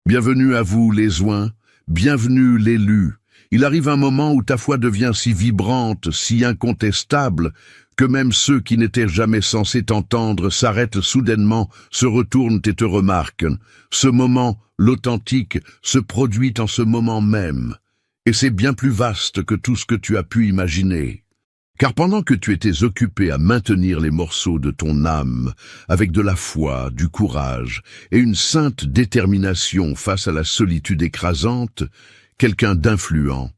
Bienvenue à vous, les oins, bienvenue l'élu. Il arrive un moment où ta foi devient si vibrante, si incontestable, que même ceux qui n'étaient jamais censés t'entendre s'arrêtent soudainement, se retournent et te remarquent. Ce moment, l'authentique, se produit en ce moment même. Et c'est bien plus vaste que tout ce que tu as pu imaginer. Car pendant que tu étais occupé à maintenir les morceaux de ton âme, avec de la foi, du courage et une sainte détermination face à la solitude écrasante, quelqu'un d'influent,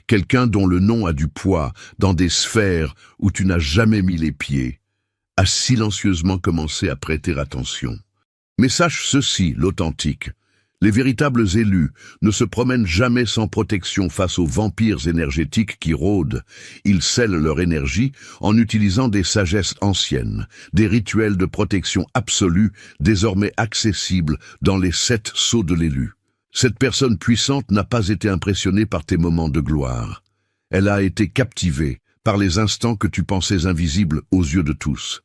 quelqu'un dont le nom a du poids dans des sphères où tu n'as jamais mis les pieds, a silencieusement commencé à prêter attention. Mais sache ceci, l'authentique. Les véritables élus ne se promènent jamais sans protection face aux vampires énergétiques qui rôdent. Ils scellent leur énergie en utilisant des sagesses anciennes, des rituels de protection absolue désormais accessibles dans les 7 sceaux de l'élu. Cette personne puissante n'a pas été impressionnée par tes moments de gloire. Elle a été captivée par les instants que tu pensais invisibles aux yeux de tous.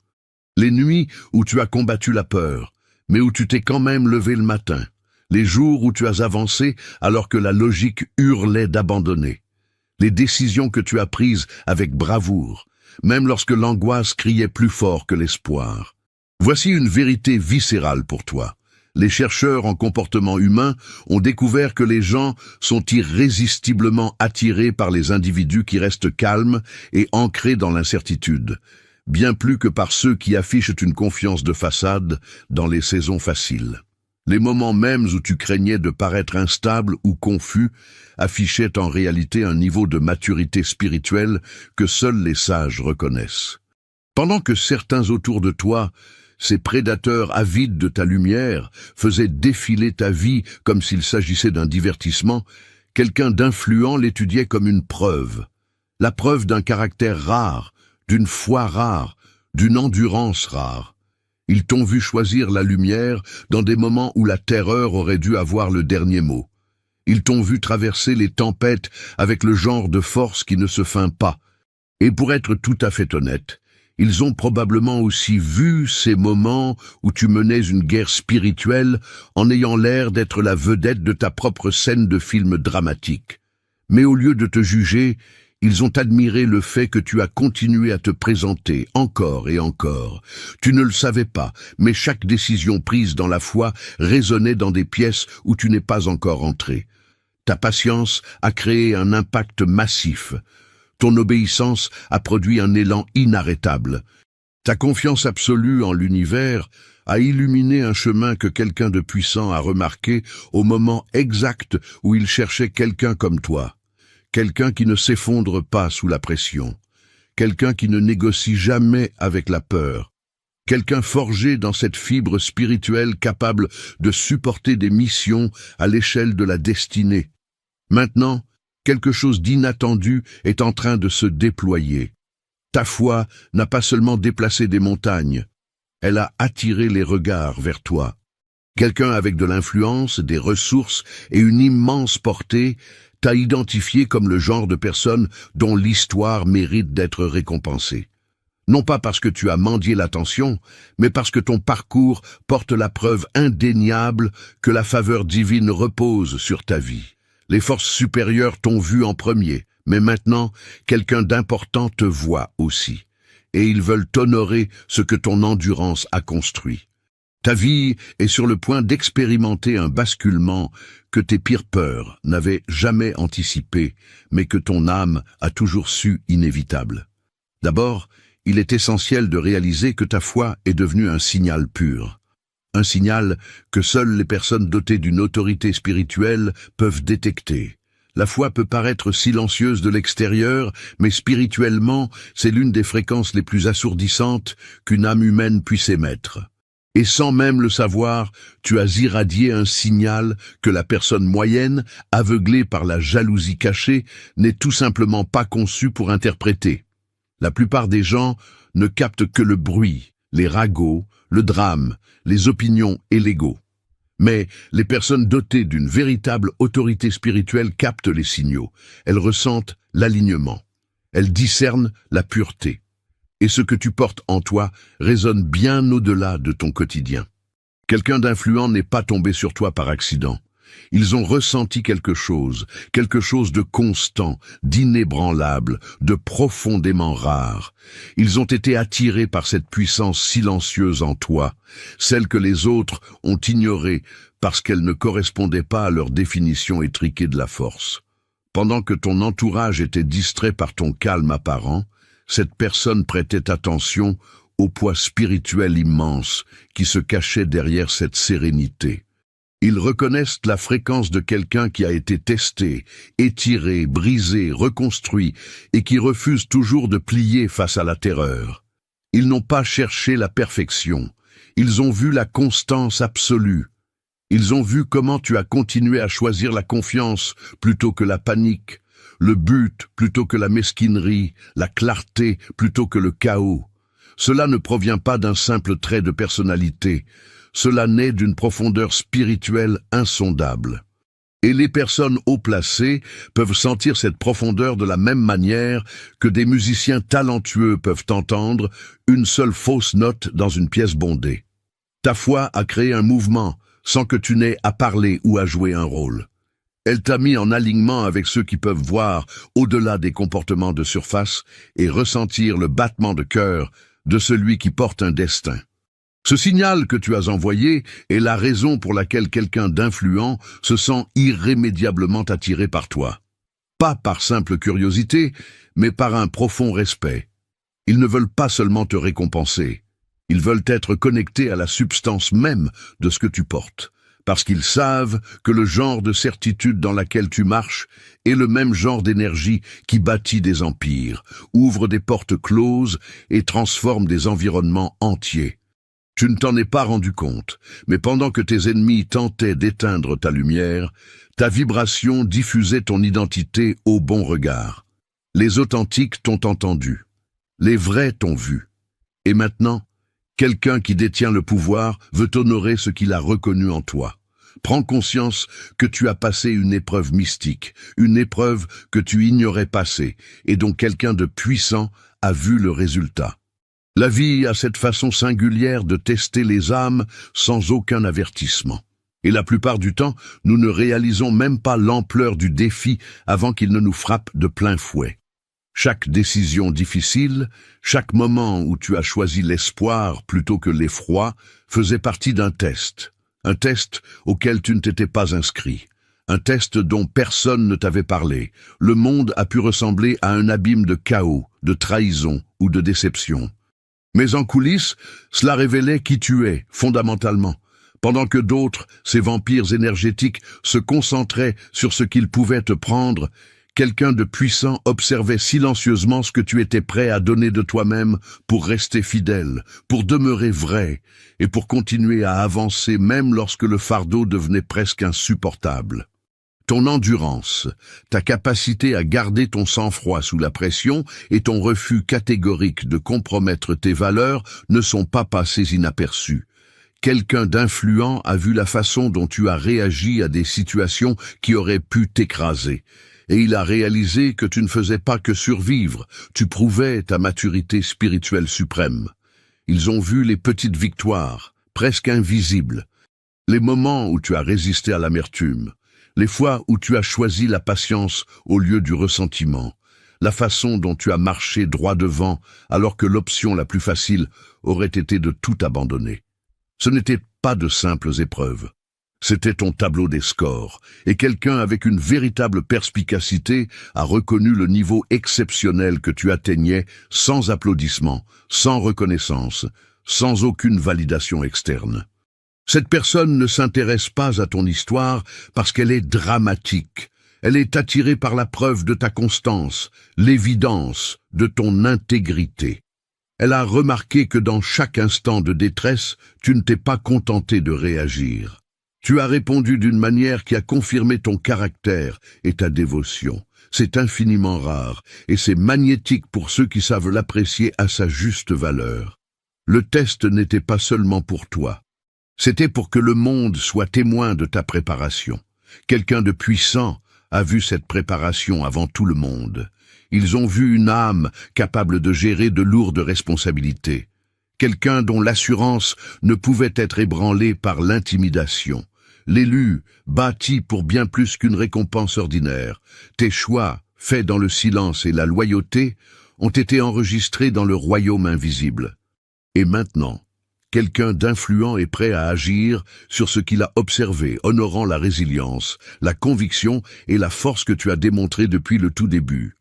Les nuits où tu as combattu la peur, mais où tu t'es quand même levé le matin. Les jours où tu as avancé alors que la logique hurlait d'abandonner. Les décisions que tu as prises avec bravoure, même lorsque l'angoisse criait plus fort que l'espoir. Voici une vérité viscérale pour toi. Les chercheurs en comportement humain ont découvert que les gens sont irrésistiblement attirés par les individus qui restent calmes et ancrés dans l'incertitude, bien plus que par ceux qui affichent une confiance de façade dans les saisons faciles. Les moments mêmes où tu craignais de paraître instable ou confus affichaient en réalité un niveau de maturité spirituelle que seuls les sages reconnaissent. Pendant que certains autour de toi, ces prédateurs avides de ta lumière, faisaient défiler ta vie comme s'il s'agissait d'un divertissement, quelqu'un d'influent l'étudiait comme une preuve. La preuve d'un caractère rare, d'une foi rare, d'une endurance rare. Ils t'ont vu choisir la lumière dans des moments où la terreur aurait dû avoir le dernier mot. Ils t'ont vu traverser les tempêtes avec le genre de force qui ne se feint pas. Et pour être tout à fait honnête, ils ont probablement aussi vu ces moments où tu menais une guerre spirituelle en ayant l'air d'être la vedette de ta propre scène de film dramatique. Mais au lieu de te juger, ils ont admiré le fait que tu as continué à te présenter encore et encore. Tu ne le savais pas, mais chaque décision prise dans la foi résonnait dans des pièces où tu n'es pas encore entré. Ta patience a créé un impact massif. Ton obéissance a produit un élan inarrêtable. Ta confiance absolue en l'univers a illuminé un chemin que quelqu'un de puissant a remarqué au moment exact où il cherchait quelqu'un comme toi. Quelqu'un qui ne s'effondre pas sous la pression, quelqu'un qui ne négocie jamais avec la peur, quelqu'un forgé dans cette fibre spirituelle capable de supporter des missions à l'échelle de la destinée. Maintenant, quelque chose d'inattendu est en train de se déployer. Ta foi n'a pas seulement déplacé des montagnes, elle a attiré les regards vers toi. Quelqu'un avec de l'influence, des ressources et une immense portée t'a identifié comme le genre de personne dont l'histoire mérite d'être récompensée. Non pas parce que tu as mendié l'attention, mais parce que ton parcours porte la preuve indéniable que la faveur divine repose sur ta vie. Les forces supérieures t'ont vu en premier, mais maintenant, quelqu'un d'important te voit aussi, et ils veulent honorer ce que ton endurance a construit. Ta vie est sur le point d'expérimenter un basculement que tes pires peurs n'avaient jamais anticipé, mais que ton âme a toujours su inévitable. D'abord, il est essentiel de réaliser que ta foi est devenue un signal pur. Un signal que seules les personnes dotées d'une autorité spirituelle peuvent détecter. La foi peut paraître silencieuse de l'extérieur, mais spirituellement, c'est l'une des fréquences les plus assourdissantes qu'une âme humaine puisse émettre. Et sans même le savoir, tu as irradié un signal que la personne moyenne, aveuglée par la jalousie cachée, n'est tout simplement pas conçue pour interpréter. La plupart des gens ne captent que le bruit, les ragots, le drame, les opinions et l'ego. Mais les personnes dotées d'une véritable autorité spirituelle captent les signaux. Elles ressentent l'alignement. Elles discernent la pureté. Et ce que tu portes en toi résonne bien au-delà de ton quotidien. Quelqu'un d'influent n'est pas tombé sur toi par accident. Ils ont ressenti quelque chose de constant, d'inébranlable, de profondément rare. Ils ont été attirés par cette puissance silencieuse en toi, celle que les autres ont ignorée parce qu'elle ne correspondait pas à leur définition étriquée de la force. Pendant que ton entourage était distrait par ton calme apparent, cette personne prêtait attention au poids spirituel immense qui se cachait derrière cette sérénité. Ils reconnaissent la fréquence de quelqu'un qui a été testé, étiré, brisé, reconstruit et qui refuse toujours de plier face à la terreur. Ils n'ont pas cherché la perfection, ils ont vu la constance absolue. Ils ont vu comment tu as continué à choisir la confiance plutôt que la panique, le but plutôt que la mesquinerie, la clarté plutôt que le chaos. Cela ne provient pas d'un simple trait de personnalité, cela naît d'une profondeur spirituelle insondable. Et les personnes haut placées peuvent sentir cette profondeur de la même manière que des musiciens talentueux peuvent entendre une seule fausse note dans une pièce bondée. Ta foi a créé un mouvement sans que tu n'aies à parler ou à jouer un rôle. Elle t'a mis en alignement avec ceux qui peuvent voir au-delà des comportements de surface et ressentir le battement de cœur de celui qui porte un destin. Ce signal que tu as envoyé est la raison pour laquelle quelqu'un d'influent se sent irrémédiablement attiré par toi. Pas par simple curiosité, mais par un profond respect. Ils ne veulent pas seulement te récompenser. Ils veulent être connectés à la substance même de ce que tu portes, parce qu'ils savent que le genre de certitude dans laquelle tu marches est le même genre d'énergie qui bâtit des empires, ouvre des portes closes et transforme des environnements entiers. Tu ne t'en es pas rendu compte, mais pendant que tes ennemis tentaient d'éteindre ta lumière, ta vibration diffusait ton identité au bon regard. Les authentiques t'ont entendu, les vrais t'ont vu. Et maintenant, quelqu'un qui détient le pouvoir veut honorer ce qu'il a reconnu en toi. Prends conscience que tu as passé une épreuve mystique, une épreuve que tu ignorais passer, et dont quelqu'un de puissant a vu le résultat. La vie a cette façon singulière de tester les âmes sans aucun avertissement. Et la plupart du temps, nous ne réalisons même pas l'ampleur du défi avant qu'il ne nous frappe de plein fouet. Chaque décision difficile, chaque moment où tu as choisi l'espoir plutôt que l'effroi, faisait partie d'un test. Un test auquel tu ne t'étais pas inscrit. Un test dont personne ne t'avait parlé. Le monde a pu ressembler à un abîme de chaos, de trahison ou de déception. Mais en coulisses, cela révélait qui tu es, fondamentalement. Pendant que d'autres, ces vampires énergétiques, se concentraient sur ce qu'ils pouvaient te prendre, quelqu'un de puissant observait silencieusement ce que tu étais prêt à donner de toi-même pour rester fidèle, pour demeurer vrai, et pour continuer à avancer même lorsque le fardeau devenait presque insupportable. Ton endurance, ta capacité à garder ton sang-froid sous la pression et ton refus catégorique de compromettre tes valeurs ne sont pas passés inaperçus. Quelqu'un d'influent a vu la façon dont tu as réagi à des situations qui auraient pu t'écraser. Et il a réalisé que tu ne faisais pas que survivre, tu prouvais ta maturité spirituelle suprême. Ils ont vu les petites victoires, presque invisibles, les moments où tu as résisté à l'amertume, les fois où tu as choisi la patience au lieu du ressentiment, la façon dont tu as marché droit devant alors que l'option la plus facile aurait été de tout abandonner. Ce n'étaient pas de simples épreuves. C'était ton tableau des scores, et quelqu'un avec une véritable perspicacité a reconnu le niveau exceptionnel que tu atteignais sans applaudissements, sans reconnaissance, sans aucune validation externe. Cette personne ne s'intéresse pas à ton histoire parce qu'elle est dramatique. Elle est attirée par la preuve de ta constance, l'évidence de ton intégrité. Elle a remarqué que dans chaque instant de détresse, tu ne t'es pas contenté de réagir. Tu as répondu d'une manière qui a confirmé ton caractère et ta dévotion. C'est infiniment rare et c'est magnétique pour ceux qui savent l'apprécier à sa juste valeur. Le test n'était pas seulement pour toi. C'était pour que le monde soit témoin de ta préparation. Quelqu'un de puissant a vu cette préparation avant tout le monde. Ils ont vu une âme capable de gérer de lourdes responsabilités. Quelqu'un dont l'assurance ne pouvait être ébranlée par l'intimidation. L'élu, bâti pour bien plus qu'une récompense ordinaire. Tes choix, faits dans le silence et la loyauté, ont été enregistrés dans le royaume invisible. Et maintenant, quelqu'un d'influent est prêt à agir sur ce qu'il a observé, honorant la résilience, la conviction et la force que tu as démontrées depuis le tout début.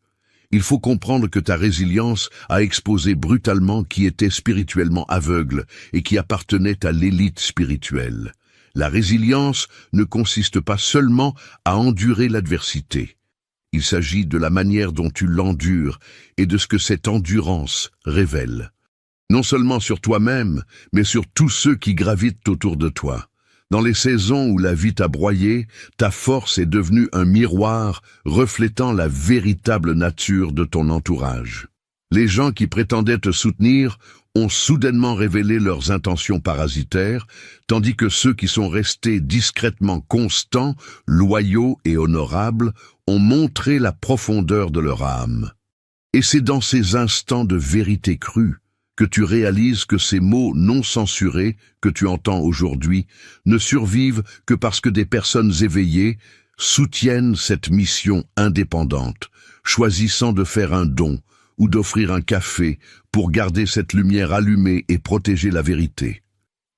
Il faut comprendre que ta résilience a exposé brutalement qui était spirituellement aveugle et qui appartenait à l'élite spirituelle. La résilience ne consiste pas seulement à endurer l'adversité. Il s'agit de la manière dont tu l'endures et de ce que cette endurance révèle. Non seulement sur toi-même, mais sur tous ceux qui gravitent autour de toi. Dans les saisons où la vie t'a broyé, ta force est devenue un miroir reflétant la véritable nature de ton entourage. Les gens qui prétendaient te soutenir ont soudainement révélé leurs intentions parasitaires, tandis que ceux qui sont restés discrètement constants, loyaux et honorables ont montré la profondeur de leur âme. Et c'est dans ces instants de vérité crue que tu réalises que ces mots non censurés que tu entends aujourd'hui ne survivent que parce que des personnes éveillées soutiennent cette mission indépendante, choisissant de faire un don ou d'offrir un café pour garder cette lumière allumée et protéger la vérité.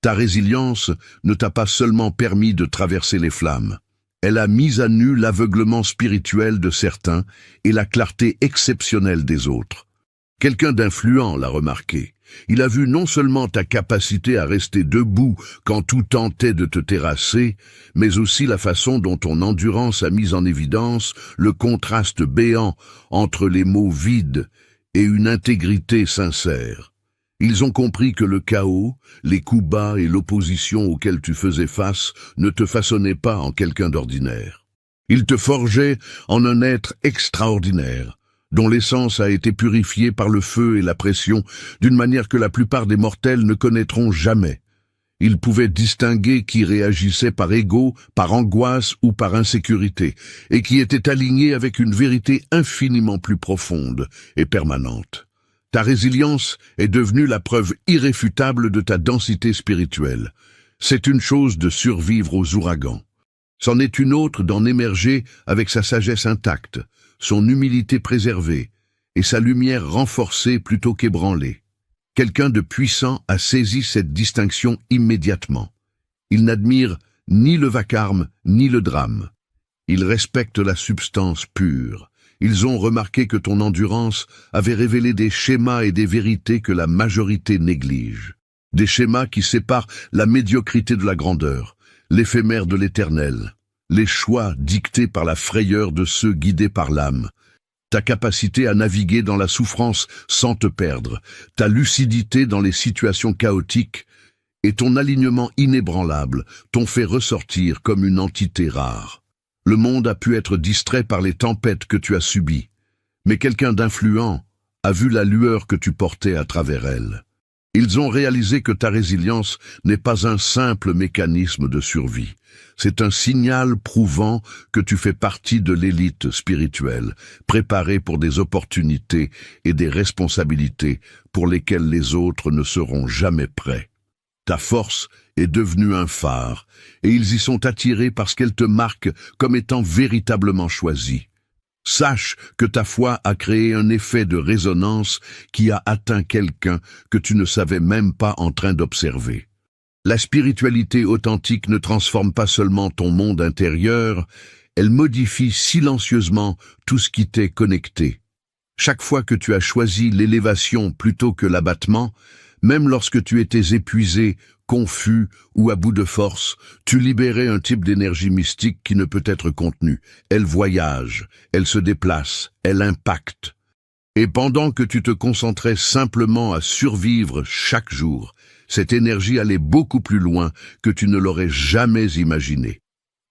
Ta résilience ne t'a pas seulement permis de traverser les flammes, elle a mis à nu l'aveuglement spirituel de certains et la clarté exceptionnelle des autres. Quelqu'un d'influent l'a remarqué. Il a vu non seulement ta capacité à rester debout quand tout tentait de te terrasser, mais aussi la façon dont ton endurance a mis en évidence le contraste béant entre les mots vides et une intégrité sincère. Ils ont compris que le chaos, les coups bas et l'opposition auxquels tu faisais face ne te façonnaient pas en quelqu'un d'ordinaire. Ils te forgeaient en un être extraordinaire, dont l'essence a été purifiée par le feu et la pression d'une manière que la plupart des mortels ne connaîtront jamais. Ils pouvaient distinguer qui réagissait par ego, par angoisse ou par insécurité, et qui était aligné avec une vérité infiniment plus profonde et permanente. Ta résilience est devenue la preuve irréfutable de ta densité spirituelle. C'est une chose de survivre aux ouragans. C'en est une autre d'en émerger avec sa sagesse intacte, son humilité préservée et sa lumière renforcée plutôt qu'ébranlée. Quelqu'un de puissant a saisi cette distinction immédiatement. Il n'admire ni le vacarme ni le drame. Il respecte la substance pure. Ils ont remarqué que ton endurance avait révélé des schémas et des vérités que la majorité néglige. Des schémas qui séparent la médiocrité de la grandeur, l'éphémère de l'éternel, les choix dictés par la frayeur de ceux guidés par l'âme, ta capacité à naviguer dans la souffrance sans te perdre, ta lucidité dans les situations chaotiques et ton alignement inébranlable t'ont fait ressortir comme une entité rare. Le monde a pu être distrait par les tempêtes que tu as subies, mais quelqu'un d'influent a vu la lueur que tu portais à travers elles. Ils ont réalisé que ta résilience n'est pas un simple mécanisme de survie. C'est un signal prouvant que tu fais partie de l'élite spirituelle, préparée pour des opportunités et des responsabilités pour lesquelles les autres ne seront jamais prêts. Ta force est devenue un phare, et ils y sont attirés parce qu'elle te marque comme étant véritablement choisi. Sache que ta foi a créé un effet de résonance qui a atteint quelqu'un que tu ne savais même pas en train d'observer. La spiritualité authentique ne transforme pas seulement ton monde intérieur, elle modifie silencieusement tout ce qui t'est connecté. Chaque fois que tu as choisi l'élévation plutôt que l'abattement, même lorsque tu étais épuisé, confus ou à bout de force, tu libérais un type d'énergie mystique qui ne peut être contenue. Elle voyage, elle se déplace, elle impacte. Et pendant que tu te concentrais simplement à survivre chaque jour, cette énergie allait beaucoup plus loin que tu ne l'aurais jamais imaginé.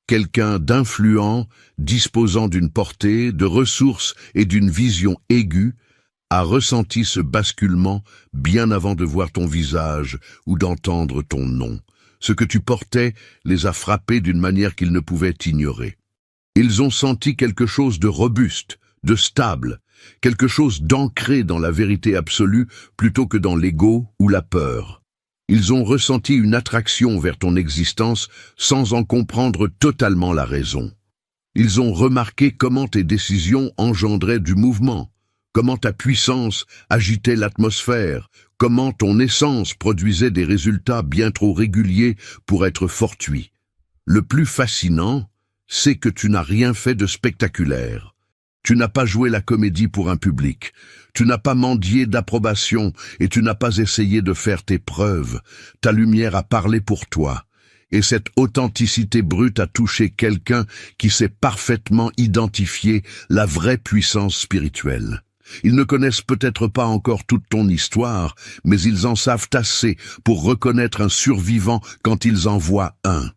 Quelqu'un d'influent, disposant d'une portée, de ressources et d'une vision aiguë, a ressenti ce basculement bien avant de voir ton visage ou d'entendre ton nom. Ce que tu portais les a frappés d'une manière qu'ils ne pouvaient ignorer. Ils ont senti quelque chose de robuste, de stable, quelque chose d'ancré dans la vérité absolue plutôt que dans l'ego ou la peur. Ils ont ressenti une attraction vers ton existence sans en comprendre totalement la raison. Ils ont remarqué comment tes décisions engendraient du mouvement, comment ta puissance agitait l'atmosphère, comment ton essence produisait des résultats bien trop réguliers pour être fortuits. Le plus fascinant, c'est que tu n'as rien fait de spectaculaire. Tu n'as pas joué la comédie pour un public, tu n'as pas mendié d'approbation et tu n'as pas essayé de faire tes preuves. Ta lumière a parlé pour toi. Et cette authenticité brute a touché quelqu'un qui sait parfaitement identifier la vraie puissance spirituelle. Ils ne connaissent peut-être pas encore toute ton histoire, mais ils en savent assez pour reconnaître un survivant quand ils en voient un.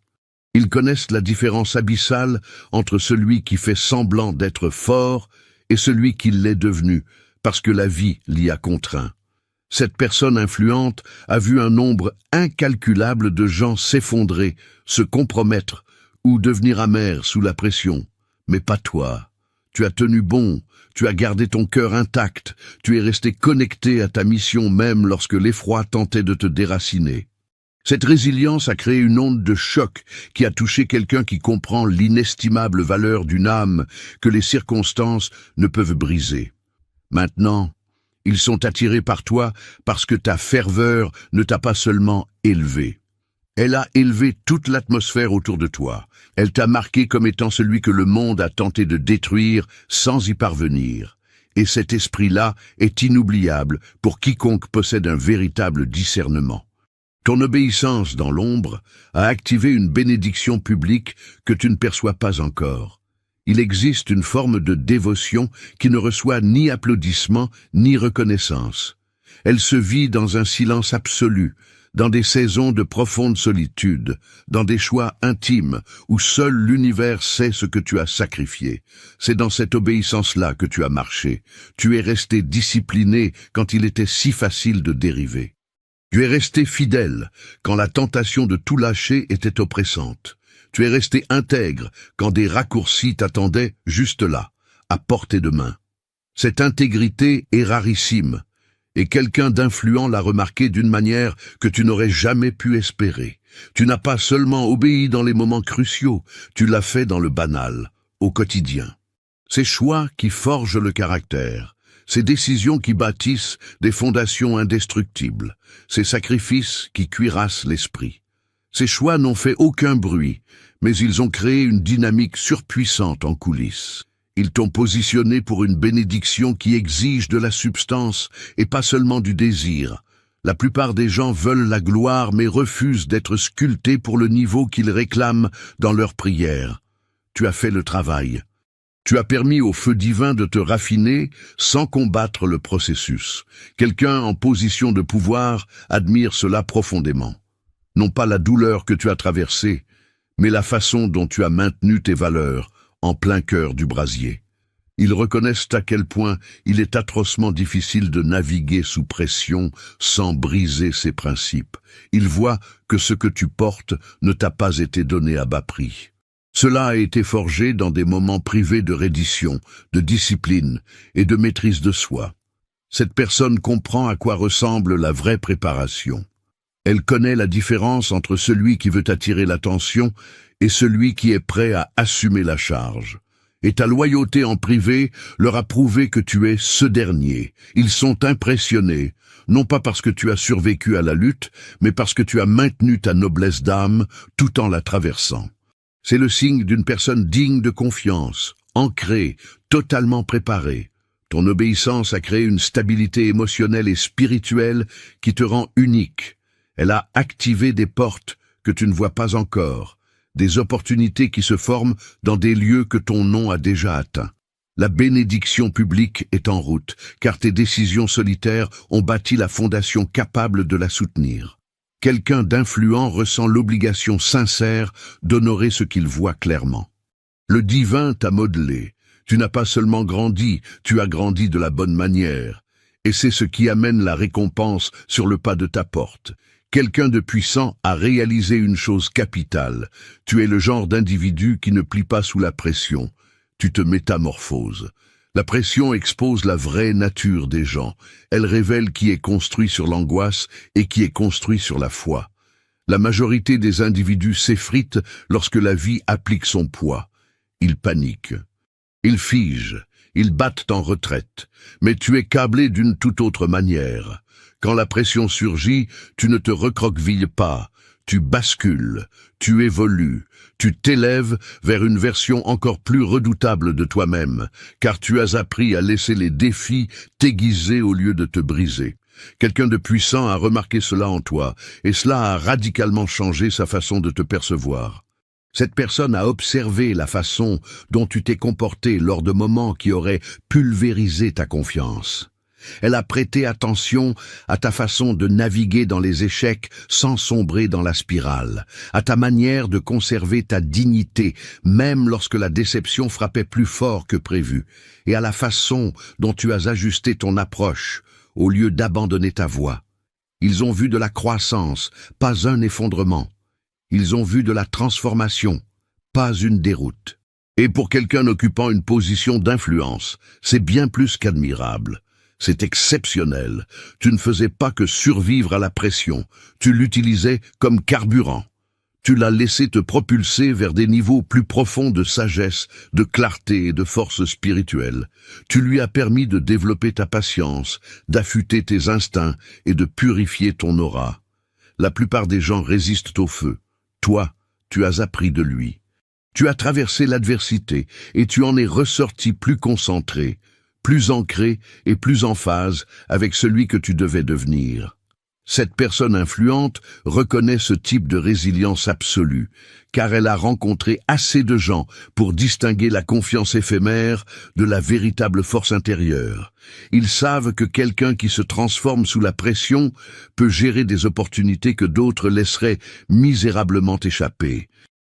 Ils connaissent la différence abyssale entre celui qui fait semblant d'être fort et celui qui l'est devenu, parce que la vie l'y a contraint. Cette personne influente a vu un nombre incalculable de gens s'effondrer, se compromettre ou devenir amers sous la pression. Mais pas toi. Tu as tenu bon, tu as gardé ton cœur intact, tu es resté connecté à ta mission même lorsque l'effroi tentait de te déraciner. Cette résilience a créé une onde de choc qui a touché quelqu'un qui comprend l'inestimable valeur d'une âme que les circonstances ne peuvent briser. Maintenant, ils sont attirés par toi parce que ta ferveur ne t'a pas seulement élevé. Elle a élevé toute l'atmosphère autour de toi. Elle t'a marqué comme étant celui que le monde a tenté de détruire sans y parvenir. Et cet esprit-là est inoubliable pour quiconque possède un véritable discernement. Ton obéissance dans l'ombre a activé une bénédiction publique que tu ne perçois pas encore. Il existe une forme de dévotion qui ne reçoit ni applaudissements ni reconnaissance. Elle se vit dans un silence absolu, dans des saisons de profonde solitude, dans des choix intimes où seul l'univers sait ce que tu as sacrifié. C'est dans cette obéissance-là que tu as marché. Tu es resté discipliné quand il était si facile de dériver. Tu es resté fidèle quand la tentation de tout lâcher était oppressante. Tu es resté intègre quand des raccourcis t'attendaient juste là, à portée de main. Cette intégrité est rarissime, et quelqu'un d'influent l'a remarqué d'une manière que tu n'aurais jamais pu espérer. Tu n'as pas seulement obéi dans les moments cruciaux, tu l'as fait dans le banal, au quotidien. Ces choix qui forgent le caractère, ces décisions qui bâtissent des fondations indestructibles, ces sacrifices qui cuirassent l'esprit. Ces choix n'ont fait aucun bruit, mais ils ont créé une dynamique surpuissante en coulisses. Ils t'ont positionné pour une bénédiction qui exige de la substance et pas seulement du désir. La plupart des gens veulent la gloire mais refusent d'être sculptés pour le niveau qu'ils réclament dans leurs prières. Tu as fait le travail. Tu as permis au feu divin de te raffiner sans combattre le processus. Quelqu'un en position de pouvoir admire cela profondément. Non pas la douleur que tu as traversée, mais la façon dont tu as maintenu tes valeurs en plein cœur du brasier. Ils reconnaissent à quel point il est atrocement difficile de naviguer sous pression sans briser ses principes. Ils voient que ce que tu portes ne t'a pas été donné à bas prix. Cela a été forgé dans des moments privés de reddition, de discipline et de maîtrise de soi. Cette personne comprend à quoi ressemble la vraie préparation. Elle connaît la différence entre celui qui veut attirer l'attention et celui qui est prêt à assumer la charge. Et ta loyauté en privé leur a prouvé que tu es ce dernier. Ils sont impressionnés, non pas parce que tu as survécu à la lutte, mais parce que tu as maintenu ta noblesse d'âme tout en la traversant. C'est le signe d'une personne digne de confiance, ancrée, totalement préparée. Ton obéissance a créé une stabilité émotionnelle et spirituelle qui te rend unique. Elle a activé des portes que tu ne vois pas encore, des opportunités qui se forment dans des lieux que ton nom a déjà atteints. La bénédiction publique est en route, car tes décisions solitaires ont bâti la fondation capable de la soutenir. Quelqu'un d'influent ressent l'obligation sincère d'honorer ce qu'il voit clairement. Le divin t'a modelé. Tu n'as pas seulement grandi, tu as grandi de la bonne manière. Et c'est ce qui amène la récompense sur le pas de ta porte. Quelqu'un de puissant a réalisé une chose capitale. Tu es le genre d'individu qui ne plie pas sous la pression. Tu te métamorphoses. La pression expose la vraie nature des gens. Elle révèle qui est construit sur l'angoisse et qui est construit sur la foi. La majorité des individus s'effritent lorsque la vie applique son poids. Ils paniquent. Ils figent. Ils battent en retraite. Mais tu es câblé d'une toute autre manière. Quand la pression surgit, tu ne te recroquevilles pas. Tu bascules. Tu évolues. Tu t'élèves vers une version encore plus redoutable de toi-même, car tu as appris à laisser les défis t'aiguiser au lieu de te briser. Quelqu'un de puissant a remarqué cela en toi, et cela a radicalement changé sa façon de te percevoir. Cette personne a observé la façon dont tu t'es comporté lors de moments qui auraient pulvérisé ta confiance. Elle a prêté attention à ta façon de naviguer dans les échecs sans sombrer dans la spirale, à ta manière de conserver ta dignité, même lorsque la déception frappait plus fort que prévu, et à la façon dont tu as ajusté ton approche, au lieu d'abandonner ta voie. Ils ont vu de la croissance, pas un effondrement. Ils ont vu de la transformation, pas une déroute. Et pour quelqu'un occupant une position d'influence, c'est bien plus qu'admirable. C'est exceptionnel. Tu ne faisais pas que survivre à la pression. Tu l'utilisais comme carburant. Tu l'as laissé te propulser vers des niveaux plus profonds de sagesse, de clarté et de force spirituelle. Tu lui as permis de développer ta patience, d'affûter tes instincts et de purifier ton aura. La plupart des gens résistent au feu. Toi, tu as appris de lui. Tu as traversé l'adversité et tu en es ressorti plus concentré, plus ancré et plus en phase avec celui que tu devais devenir. Cette personne influente reconnaît ce type de résilience absolue, car elle a rencontré assez de gens pour distinguer la confiance éphémère de la véritable force intérieure. Ils savent que quelqu'un qui se transforme sous la pression peut gérer des opportunités que d'autres laisseraient misérablement échapper.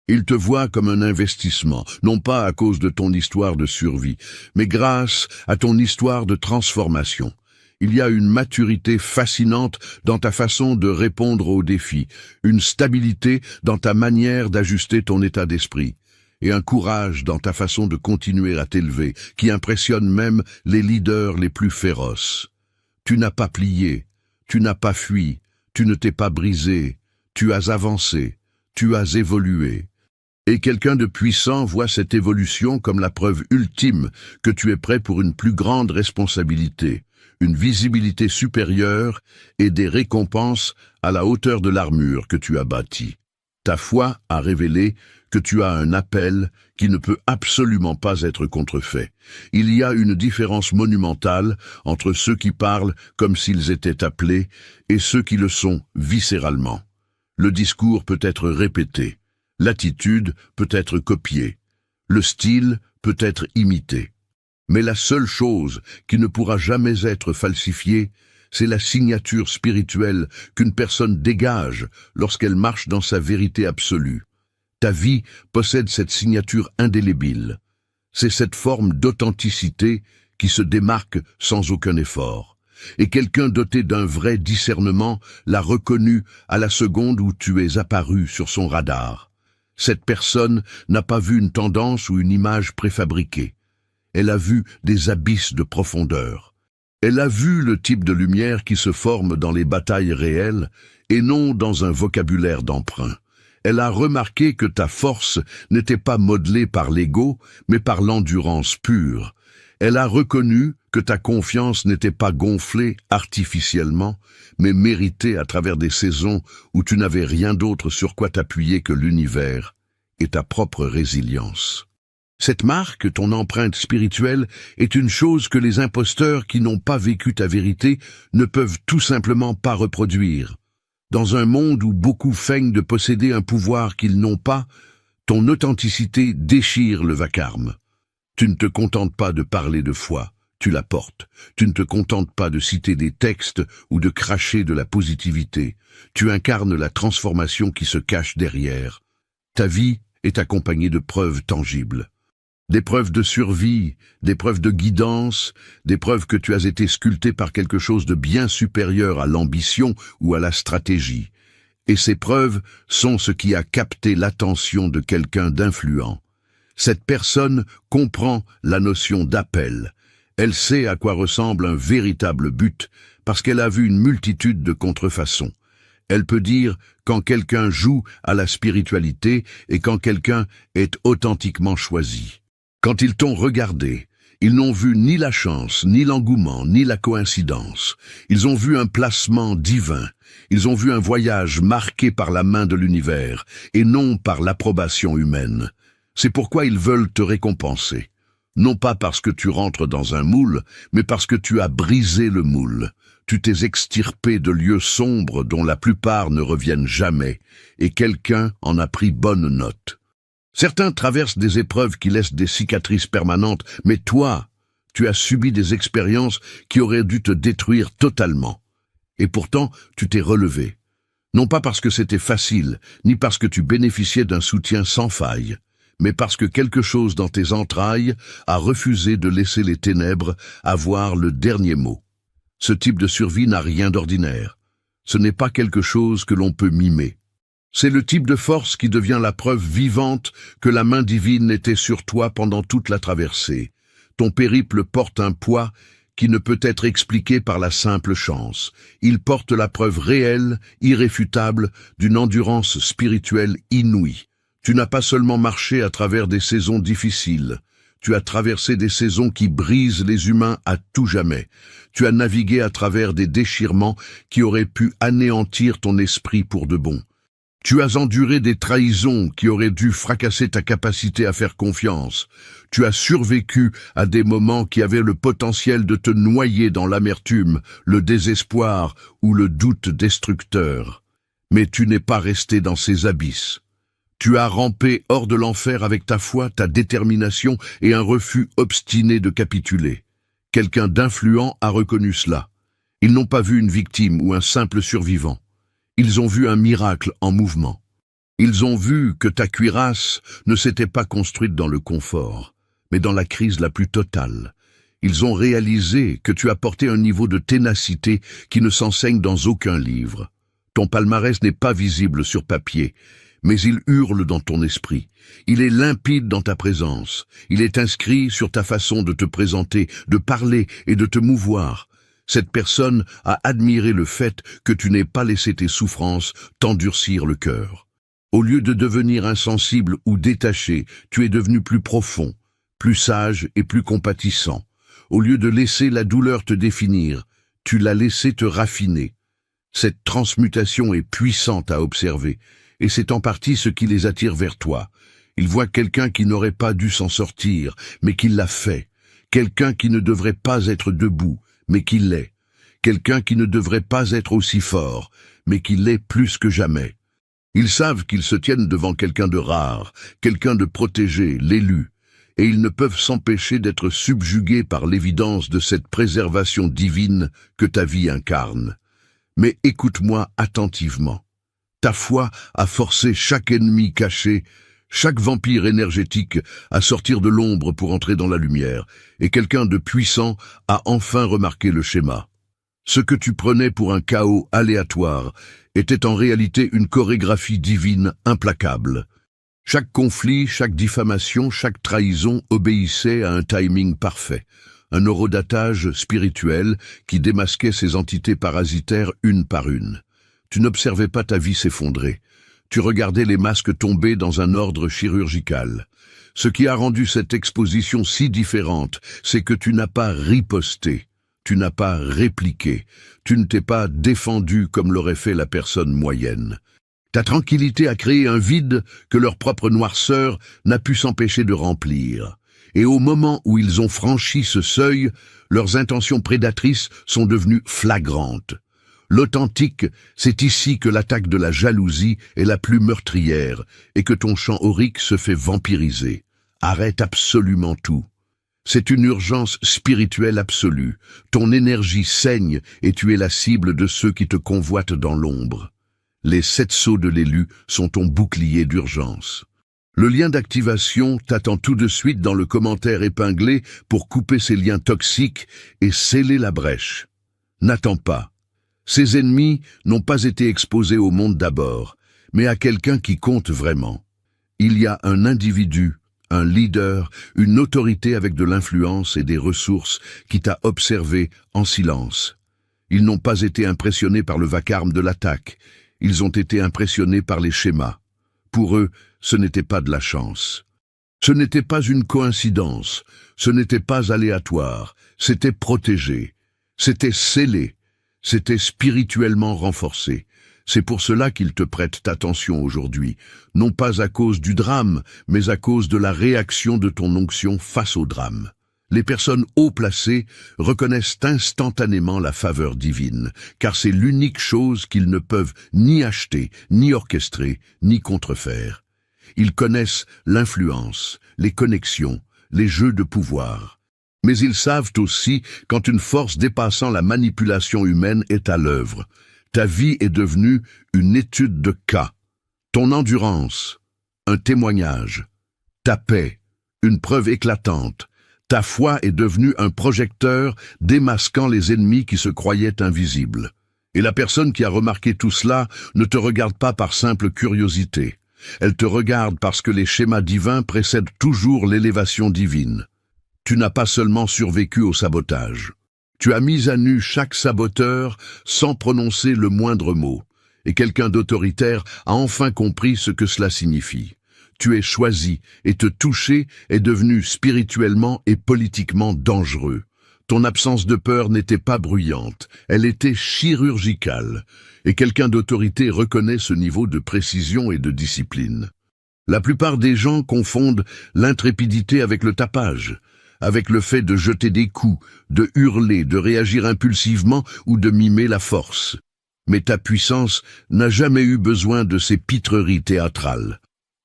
Il te voit comme un investissement, non pas à cause de ton histoire de survie, mais grâce à ton histoire de transformation. Il y a une maturité fascinante dans ta façon de répondre aux défis, une stabilité dans ta manière d'ajuster ton état d'esprit, et un courage dans ta façon de continuer à t'élever, qui impressionne même les leaders les plus féroces. Tu n'as pas plié, tu n'as pas fui, tu ne t'es pas brisé, tu as avancé, tu as évolué. Et quelqu'un de puissant voit cette évolution comme la preuve ultime que tu es prêt pour une plus grande responsabilité, une visibilité supérieure et des récompenses à la hauteur de l'armure que tu as bâtie. Ta foi a révélé que tu as un appel qui ne peut absolument pas être contrefait. Il y a une différence monumentale entre ceux qui parlent comme s'ils étaient appelés et ceux qui le sont viscéralement. Le discours peut être répété. L'attitude peut être copiée, le style peut être imité. Mais la seule chose qui ne pourra jamais être falsifiée, c'est la signature spirituelle qu'une personne dégage lorsqu'elle marche dans sa vérité absolue. Ta vie possède cette signature indélébile. C'est cette forme d'authenticité qui se démarque sans aucun effort. Et quelqu'un doté d'un vrai discernement l'a reconnu à la seconde où tu es apparu sur son radar. Cette personne n'a pas vu une tendance ou une image préfabriquée. Elle a vu des abysses de profondeur. Elle a vu le type de lumière qui se forme dans les batailles réelles et non dans un vocabulaire d'emprunt. Elle a remarqué que ta force n'était pas modelée par l'ego, mais par l'endurance pure. Elle a reconnu que ta confiance n'était pas gonflée artificiellement, mais méritée à travers des saisons où tu n'avais rien d'autre sur quoi t'appuyer que l'univers et ta propre résilience. Cette marque, ton empreinte spirituelle, est une chose que les imposteurs qui n'ont pas vécu ta vérité ne peuvent tout simplement pas reproduire. Dans un monde où beaucoup feignent de posséder un pouvoir qu'ils n'ont pas, ton authenticité déchire le vacarme. Tu ne te contentes pas de parler de foi, tu la portes. Tu ne te contentes pas de citer des textes ou de cracher de la positivité. Tu incarnes la transformation qui se cache derrière. Ta vie est accompagnée de preuves tangibles. Des preuves de survie, des preuves de guidance, des preuves que tu as été sculpté par quelque chose de bien supérieur à l'ambition ou à la stratégie. Et ces preuves sont ce qui a capté l'attention de quelqu'un d'influent. Cette personne comprend la notion d'appel. Elle sait à quoi ressemble un véritable but, parce qu'elle a vu une multitude de contrefaçons. Elle peut dire quand quelqu'un joue à la spiritualité et quand quelqu'un est authentiquement choisi. Quand ils t'ont regardé, ils n'ont vu ni la chance, ni l'engouement, ni la coïncidence. Ils ont vu un placement divin. Ils ont vu un voyage marqué par la main de l'univers et non par l'approbation humaine. C'est pourquoi ils veulent te récompenser. Non pas parce que tu rentres dans un moule, mais parce que tu as brisé le moule. Tu t'es extirpé de lieux sombres dont la plupart ne reviennent jamais, et quelqu'un en a pris bonne note. Certains traversent des épreuves qui laissent des cicatrices permanentes, mais toi, tu as subi des expériences qui auraient dû te détruire totalement. Et pourtant, tu t'es relevé. Non pas parce que c'était facile, ni parce que tu bénéficiais d'un soutien sans faille, mais parce que quelque chose dans tes entrailles a refusé de laisser les ténèbres avoir le dernier mot. Ce type de survie n'a rien d'ordinaire. Ce n'est pas quelque chose que l'on peut mimer. C'est le type de force qui devient la preuve vivante que la main divine était sur toi pendant toute la traversée. Ton périple porte un poids qui ne peut être expliqué par la simple chance. Il porte la preuve réelle, irréfutable, d'une endurance spirituelle inouïe. Tu n'as pas seulement marché à travers des saisons difficiles. Tu as traversé des saisons qui brisent les humains à tout jamais. Tu as navigué à travers des déchirements qui auraient pu anéantir ton esprit pour de bon. Tu as enduré des trahisons qui auraient dû fracasser ta capacité à faire confiance. Tu as survécu à des moments qui avaient le potentiel de te noyer dans l'amertume, le désespoir ou le doute destructeur. Mais tu n'es pas resté dans ces abysses. Tu as rampé hors de l'enfer avec ta foi, ta détermination et un refus obstiné de capituler. Quelqu'un d'influent a reconnu cela. Ils n'ont pas vu une victime ou un simple survivant. Ils ont vu un miracle en mouvement. Ils ont vu que ta cuirasse ne s'était pas construite dans le confort, mais dans la crise la plus totale. Ils ont réalisé que tu as porté un niveau de ténacité qui ne s'enseigne dans aucun livre. Ton palmarès n'est pas visible sur papier, mais il hurle dans ton esprit. Il est limpide dans ta présence. Il est inscrit sur ta façon de te présenter, de parler et de te mouvoir. Cette personne a admiré le fait que tu n'aies pas laissé tes souffrances t'endurcir le cœur. Au lieu de devenir insensible ou détaché, tu es devenu plus profond, plus sage et plus compatissant. Au lieu de laisser la douleur te définir, tu l'as laissé te raffiner. Cette transmutation est puissante à observer, et c'est en partie ce qui les attire vers toi. Ils voient quelqu'un qui n'aurait pas dû s'en sortir, mais qui l'a fait. Quelqu'un qui ne devrait pas être debout, mais qui l'est. Quelqu'un qui ne devrait pas être aussi fort, mais qui l'est plus que jamais. Ils savent qu'ils se tiennent devant quelqu'un de rare, quelqu'un de protégé, l'élu, et ils ne peuvent s'empêcher d'être subjugués par l'évidence de cette préservation divine que ta vie incarne. Mais écoute-moi attentivement. Ta foi a forcé chaque ennemi caché, chaque vampire énergétique à sortir de l'ombre pour entrer dans la lumière, et quelqu'un de puissant a enfin remarqué le schéma. Ce que tu prenais pour un chaos aléatoire était en réalité une chorégraphie divine implacable. Chaque conflit, chaque diffamation, chaque trahison obéissait à un timing parfait, un horodatage spirituel qui démasquait ces entités parasitaires une par une. Tu n'observais pas ta vie s'effondrer. Tu regardais les masques tomber dans un ordre chirurgical. Ce qui a rendu cette exposition si différente, c'est que tu n'as pas riposté, tu n'as pas répliqué, tu ne t'es pas défendu comme l'aurait fait la personne moyenne. Ta tranquillité a créé un vide que leur propre noirceur n'a pu s'empêcher de remplir. Et au moment où ils ont franchi ce seuil, leurs intentions prédatrices sont devenues flagrantes. L'authentique, c'est ici que l'attaque de la jalousie est la plus meurtrière et que ton champ aurique se fait vampiriser. Arrête absolument tout. C'est une urgence spirituelle absolue. Ton énergie saigne et tu es la cible de ceux qui te convoitent dans l'ombre. Les 7 sceaux de l'élu sont ton bouclier d'urgence. Le lien d'activation t'attend tout de suite dans le commentaire épinglé pour couper ces liens toxiques et sceller la brèche. N'attends pas. Ces ennemis n'ont pas été exposés au monde d'abord, mais à quelqu'un qui compte vraiment. Il y a un individu, un leader, une autorité avec de l'influence et des ressources qui t'a observé en silence. Ils n'ont pas été impressionnés par le vacarme de l'attaque, ils ont été impressionnés par les schémas. Pour eux, ce n'était pas de la chance. Ce n'était pas une coïncidence, ce n'était pas aléatoire, c'était protégé, c'était scellé, c'était spirituellement renforcé. C'est pour cela qu'ils te prêtent attention aujourd'hui, non pas à cause du drame, mais à cause de la réaction de ton onction face au drame. Les personnes haut placées reconnaissent instantanément la faveur divine, car c'est l'unique chose qu'ils ne peuvent ni acheter, ni orchestrer, ni contrefaire. Ils connaissent l'influence, les connexions, les jeux de pouvoir. Mais ils savent aussi quand une force dépassant la manipulation humaine est à l'œuvre. Ta vie est devenue une étude de cas. Ton endurance, un témoignage. Ta paix, une preuve éclatante. Ta foi est devenue un projecteur démasquant les ennemis qui se croyaient invisibles. Et la personne qui a remarqué tout cela ne te regarde pas par simple curiosité. Elle te regarde parce que les schémas divins précèdent toujours l'élévation divine. Tu n'as pas seulement survécu au sabotage. Tu as mis à nu chaque saboteur sans prononcer le moindre mot. Et quelqu'un d'autoritaire a enfin compris ce que cela signifie. Tu es choisi et te toucher est devenu spirituellement et politiquement dangereux. Ton absence de peur n'était pas bruyante, elle était chirurgicale. Et quelqu'un d'autorité reconnaît ce niveau de précision et de discipline. La plupart des gens confondent l'intrépidité avec le tapage, avec le fait de jeter des coups, de hurler, de réagir impulsivement ou de mimer la force. Mais ta puissance n'a jamais eu besoin de ces pitreries théâtrales.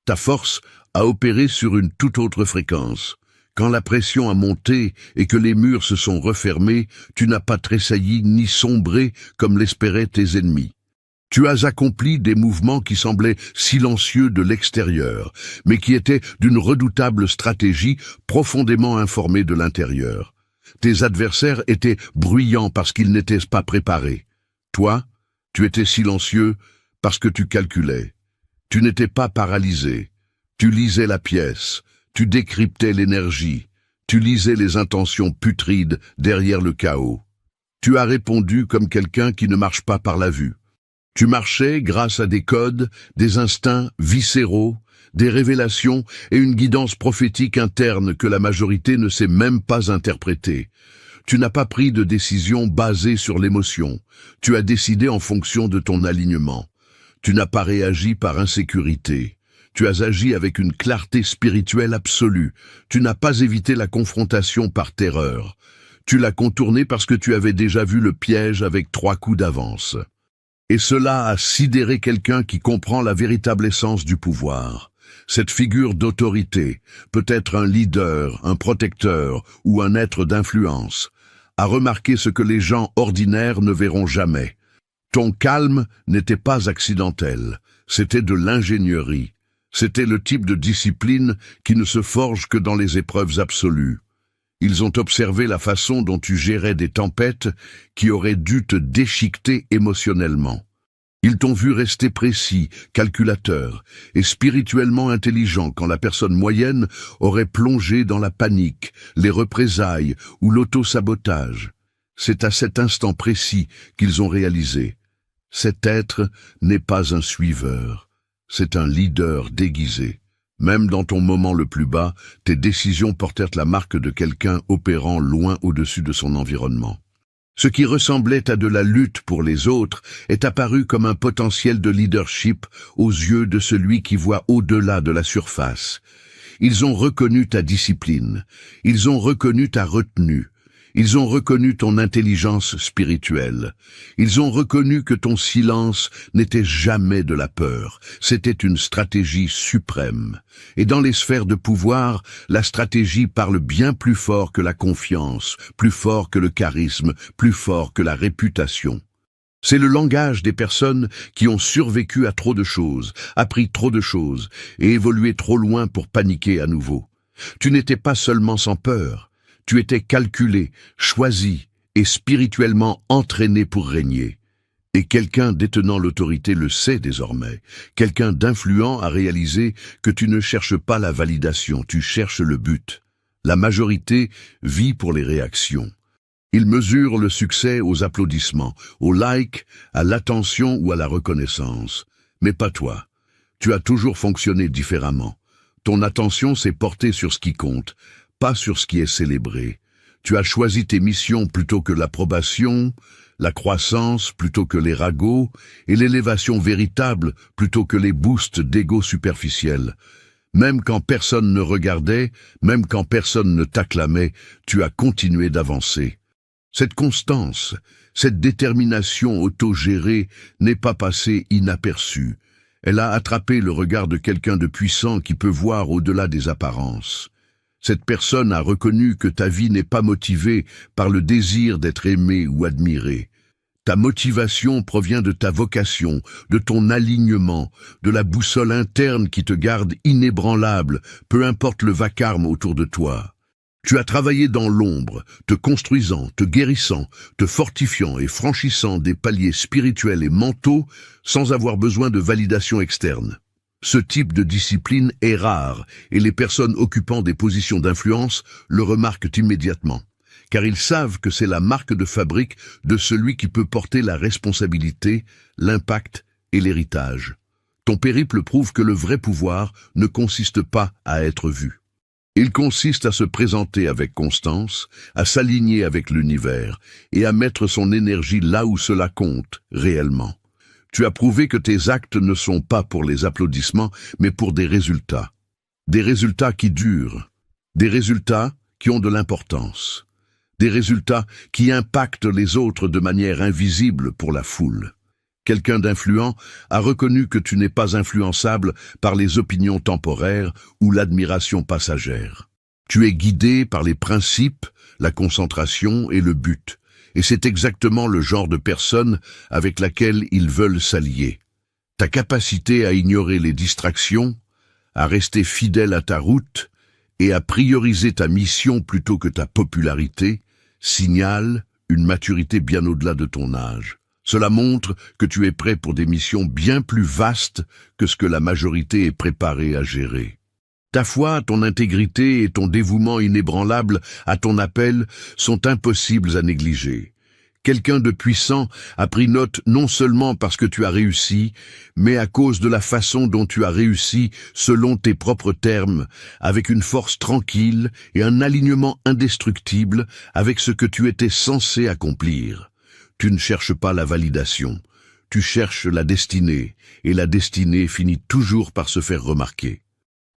Ta force a opéré sur une toute autre fréquence. Quand la pression a monté et que les murs se sont refermés, tu n'as pas tressailli ni sombré comme l'espéraient tes ennemis. Tu as accompli des mouvements qui semblaient silencieux de l'extérieur, mais qui étaient d'une redoutable stratégie profondément informée de l'intérieur. Tes adversaires étaient bruyants parce qu'ils n'étaient pas préparés. Toi, tu étais silencieux parce que tu calculais. Tu n'étais pas paralysé. Tu lisais la pièce. Tu décryptais l'énergie, tu lisais les intentions putrides derrière le chaos. Tu as répondu comme quelqu'un qui ne marche pas par la vue. Tu marchais grâce à des codes, des instincts viscéraux, des révélations et une guidance prophétique interne que la majorité ne sait même pas interpréter. Tu n'as pas pris de décision basée sur l'émotion. Tu as décidé en fonction de ton alignement. Tu n'as pas réagi par insécurité. Tu as agi avec une clarté spirituelle absolue. Tu n'as pas évité la confrontation par terreur. Tu l'as contournée parce que tu avais déjà vu le piège avec 3 coups d'avance. Et cela a sidéré quelqu'un qui comprend la véritable essence du pouvoir. Cette figure d'autorité, peut-être un leader, un protecteur ou un être d'influence, a remarqué ce que les gens ordinaires ne verront jamais. Ton calme n'était pas accidentel, c'était de l'ingénierie. C'était le type de discipline qui ne se forge que dans les épreuves absolues. Ils ont observé la façon dont tu gérais des tempêtes qui auraient dû te déchiqueter émotionnellement. Ils t'ont vu rester précis, calculateur et spirituellement intelligent quand la personne moyenne aurait plongé dans la panique, les représailles ou l'auto-sabotage. C'est à cet instant précis qu'ils ont réalisé. Cet être n'est pas un suiveur. C'est un leader déguisé. Même dans ton moment le plus bas, tes décisions portèrent la marque de quelqu'un opérant loin au-dessus de son environnement. Ce qui ressemblait à de la lutte pour les autres est apparu comme un potentiel de leadership aux yeux de celui qui voit au-delà de la surface. Ils ont reconnu ta discipline, ils ont reconnu ta retenue, ils ont reconnu ton intelligence spirituelle. Ils ont reconnu que ton silence n'était jamais de la peur, c'était une stratégie suprême. Et dans les sphères de pouvoir, la stratégie parle bien plus fort que la confiance, plus fort que le charisme, plus fort que la réputation. C'est le langage des personnes qui ont survécu à trop de choses, appris trop de choses et évolué trop loin pour paniquer à nouveau. Tu n'étais pas seulement sans peur. Tu étais calculé, choisi et spirituellement entraîné pour régner. Et quelqu'un détenant l'autorité le sait désormais. Quelqu'un d'influent a réalisé que tu ne cherches pas la validation, tu cherches le but. La majorité vit pour les réactions. Il mesure le succès aux applaudissements, aux likes, à l'attention ou à la reconnaissance. Mais pas toi. Tu as toujours fonctionné différemment. Ton attention s'est portée sur ce qui compte, pas sur ce qui est célébré. Tu as choisi tes missions plutôt que l'approbation, la croissance plutôt que les ragots, et l'élévation véritable plutôt que les boosts d'ego superficiels. Même quand personne ne regardait, même quand personne ne t'acclamait, tu as continué d'avancer. Cette constance, cette détermination autogérée n'est pas passée inaperçue. Elle a attrapé le regard de quelqu'un de puissant qui peut voir au-delà des apparences. Cette personne a reconnu que ta vie n'est pas motivée par le désir d'être aimé ou admiré. Ta motivation provient de ta vocation, de ton alignement, de la boussole interne qui te garde inébranlable, peu importe le vacarme autour de toi. Tu as travaillé dans l'ombre, te construisant, te guérissant, te fortifiant et franchissant des paliers spirituels et mentaux sans avoir besoin de validation externe. Ce type de discipline est rare et les personnes occupant des positions d'influence le remarquent immédiatement, car ils savent que c'est la marque de fabrique de celui qui peut porter la responsabilité, l'impact et l'héritage. Ton périple prouve que le vrai pouvoir ne consiste pas à être vu. Il consiste à se présenter avec constance, à s'aligner avec l'univers et à mettre son énergie là où cela compte réellement. Tu as prouvé que tes actes ne sont pas pour les applaudissements, mais pour des résultats. Des résultats qui durent, des résultats qui ont de l'importance, des résultats qui impactent les autres de manière invisible pour la foule. Quelqu'un d'influent a reconnu que tu n'es pas influençable par les opinions temporaires ou l'admiration passagère. Tu es guidé par les principes, la concentration et le but. Et c'est exactement le genre de personne avec laquelle ils veulent s'allier. Ta capacité à ignorer les distractions, à rester fidèle à ta route et à prioriser ta mission plutôt que ta popularité signale une maturité bien au-delà de ton âge. Cela montre que tu es prêt pour des missions bien plus vastes que ce que la majorité est préparée à gérer. Ta foi, ton intégrité et ton dévouement inébranlable à ton appel sont impossibles à négliger. Quelqu'un de puissant a pris note non seulement parce que tu as réussi, mais à cause de la façon dont tu as réussi selon tes propres termes, avec une force tranquille et un alignement indestructible avec ce que tu étais censé accomplir. Tu ne cherches pas la validation, tu cherches la destinée, et la destinée finit toujours par se faire remarquer.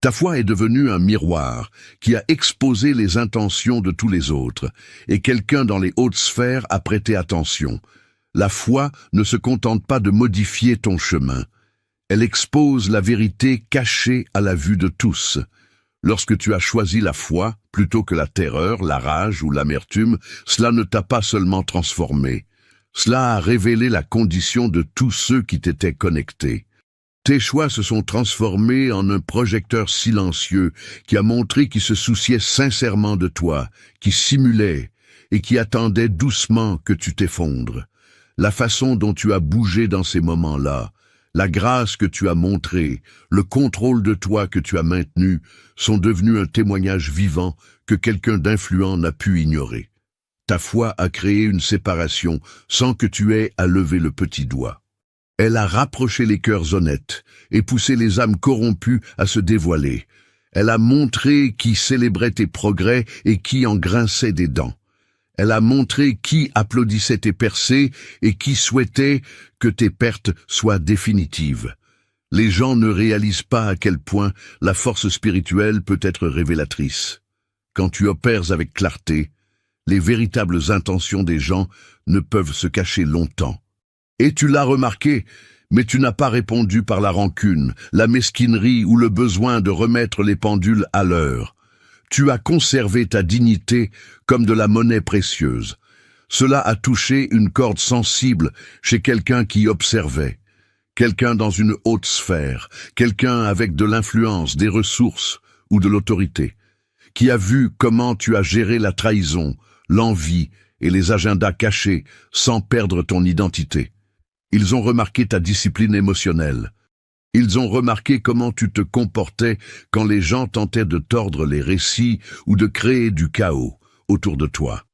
Ta foi est devenue un miroir qui a exposé les intentions de tous les autres, et quelqu'un dans les hautes sphères a prêté attention. La foi ne se contente pas de modifier ton chemin. Elle expose la vérité cachée à la vue de tous. Lorsque tu as choisi la foi, plutôt que la terreur, la rage ou l'amertume, cela ne t'a pas seulement transformé. Cela a révélé la condition de tous ceux qui t'étaient connectés. Tes choix se sont transformés en un projecteur silencieux qui a montré qu'il se souciait sincèrement de toi, qui simulait et qui attendait doucement que tu t'effondres. La façon dont tu as bougé dans ces moments-là, la grâce que tu as montrée, le contrôle de toi que tu as maintenu sont devenus un témoignage vivant que quelqu'un d'influent n'a pu ignorer. Ta foi a créé une séparation sans que tu aies à lever le petit doigt. Elle a rapproché les cœurs honnêtes et poussé les âmes corrompues à se dévoiler. Elle a montré qui célébrait tes progrès et qui en grinçait des dents. Elle a montré qui applaudissait tes percées et qui souhaitait que tes pertes soient définitives. Les gens ne réalisent pas à quel point la force spirituelle peut être révélatrice. Quand tu opères avec clarté, les véritables intentions des gens ne peuvent se cacher longtemps. Et tu l'as remarqué, mais tu n'as pas répondu par la rancune, la mesquinerie ou le besoin de remettre les pendules à l'heure. Tu as conservé ta dignité comme de la monnaie précieuse. Cela a touché une corde sensible chez quelqu'un qui observait, quelqu'un dans une haute sphère, quelqu'un avec de l'influence, des ressources ou de l'autorité, qui a vu comment tu as géré la trahison, l'envie et les agendas cachés sans perdre ton identité. Ils ont remarqué ta discipline émotionnelle. Ils ont remarqué comment tu te comportais quand les gens tentaient de tordre les récits ou de créer du chaos autour de toi.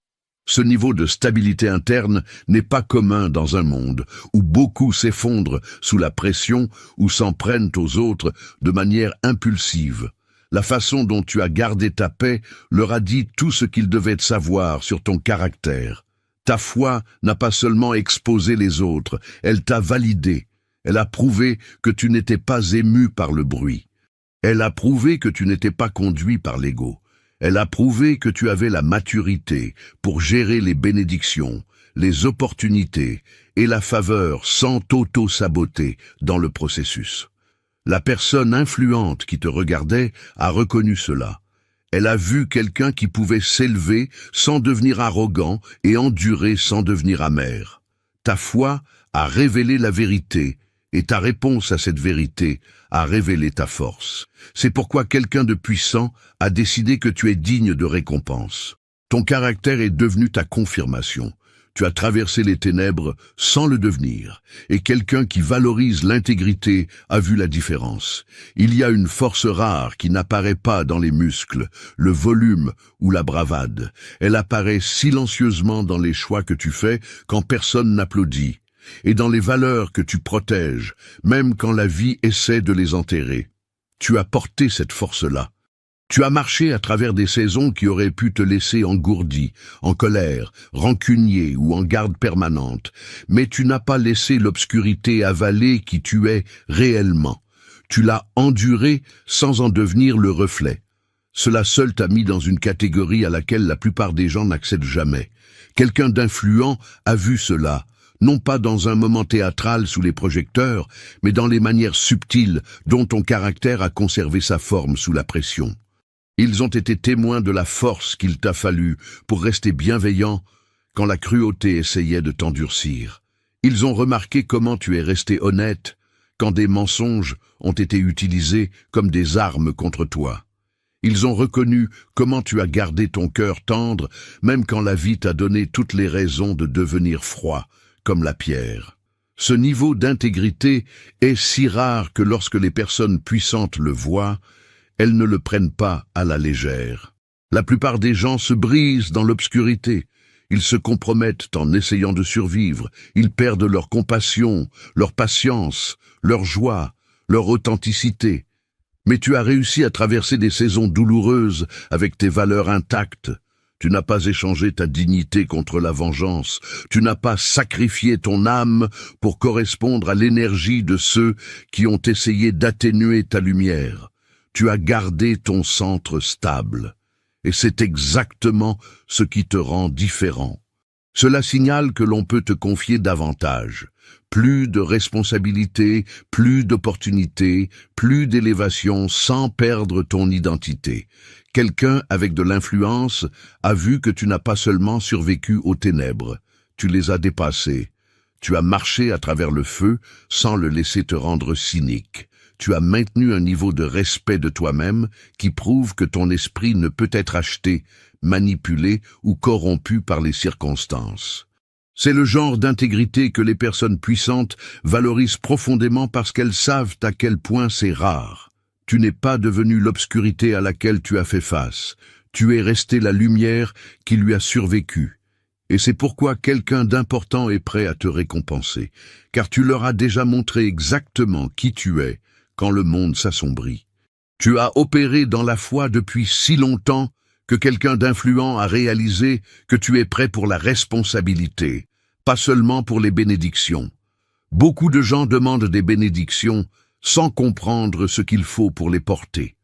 Ce niveau de stabilité interne n'est pas commun dans un monde où beaucoup s'effondrent sous la pression ou s'en prennent aux autres de manière impulsive. La façon dont tu as gardé ta paix leur a dit tout ce qu'ils devaient savoir sur ton caractère. Ta foi n'a pas seulement exposé les autres, elle t'a validé. Elle a prouvé que tu n'étais pas ému par le bruit. Elle a prouvé que tu n'étais pas conduit par l'ego. Elle a prouvé que tu avais la maturité pour gérer les bénédictions, les opportunités et la faveur sans t'auto-saboter dans le processus. La personne influente qui te regardait a reconnu cela. Elle a vu quelqu'un qui pouvait s'élever sans devenir arrogant et endurer sans devenir amer. Ta foi a révélé la vérité et ta réponse à cette vérité a révélé ta force. C'est pourquoi quelqu'un de puissant a décidé que tu es digne de récompense. Ton caractère est devenu ta confirmation. Tu as traversé les ténèbres sans le devenir, et quelqu'un qui valorise l'intégrité a vu la différence. Il y a une force rare qui n'apparaît pas dans les muscles, le volume ou la bravade. Elle apparaît silencieusement dans les choix que tu fais quand personne n'applaudit, et dans les valeurs que tu protèges, même quand la vie essaie de les enterrer. Tu as porté cette force-là. Tu as marché à travers des saisons qui auraient pu te laisser engourdi, en colère, rancunier ou en garde permanente, mais tu n'as pas laissé l'obscurité avaler qui tu es réellement. Tu l'as enduré sans en devenir le reflet. Cela seul t'a mis dans une catégorie à laquelle la plupart des gens n'accèdent jamais. Quelqu'un d'influent a vu cela, non pas dans un moment théâtral sous les projecteurs, mais dans les manières subtiles dont ton caractère a conservé sa forme sous la pression. Ils ont été témoins de la force qu'il t'a fallu pour rester bienveillant quand la cruauté essayait de t'endurcir. Ils ont remarqué comment tu es resté honnête quand des mensonges ont été utilisés comme des armes contre toi. Ils ont reconnu comment tu as gardé ton cœur tendre même quand la vie t'a donné toutes les raisons de devenir froid, comme la pierre. Ce niveau d'intégrité est si rare que lorsque les personnes puissantes le voient, elles ne le prennent pas à la légère. La plupart des gens se brisent dans l'obscurité. Ils se compromettent en essayant de survivre. Ils perdent leur compassion, leur patience, leur joie, leur authenticité. Mais tu as réussi à traverser des saisons douloureuses avec tes valeurs intactes. Tu n'as pas échangé ta dignité contre la vengeance. Tu n'as pas sacrifié ton âme pour correspondre à l'énergie de ceux qui ont essayé d'atténuer ta lumière. Tu as gardé ton centre stable, et c'est exactement ce qui te rend différent. Cela signale que l'on peut te confier davantage. Plus de responsabilités, plus d'opportunités, plus d'élévation sans perdre ton identité. Quelqu'un avec de l'influence a vu que tu n'as pas seulement survécu aux ténèbres, tu les as dépassées. Tu as marché à travers le feu sans le laisser te rendre cynique. Tu as maintenu un niveau de respect de toi-même qui prouve que ton esprit ne peut être acheté, manipulé ou corrompu par les circonstances. C'est le genre d'intégrité que les personnes puissantes valorisent profondément parce qu'elles savent à quel point c'est rare. Tu n'es pas devenu l'obscurité à laquelle tu as fait face. Tu es resté la lumière qui lui a survécu. Et c'est pourquoi quelqu'un d'important est prêt à te récompenser, car tu leur as déjà montré exactement qui tu es quand le monde s'assombrit. Tu as opéré dans la foi depuis si longtemps que quelqu'un d'influent a réalisé que tu es prêt pour la responsabilité, pas seulement pour les bénédictions. Beaucoup de gens demandent des bénédictions sans comprendre ce qu'il faut pour les porter.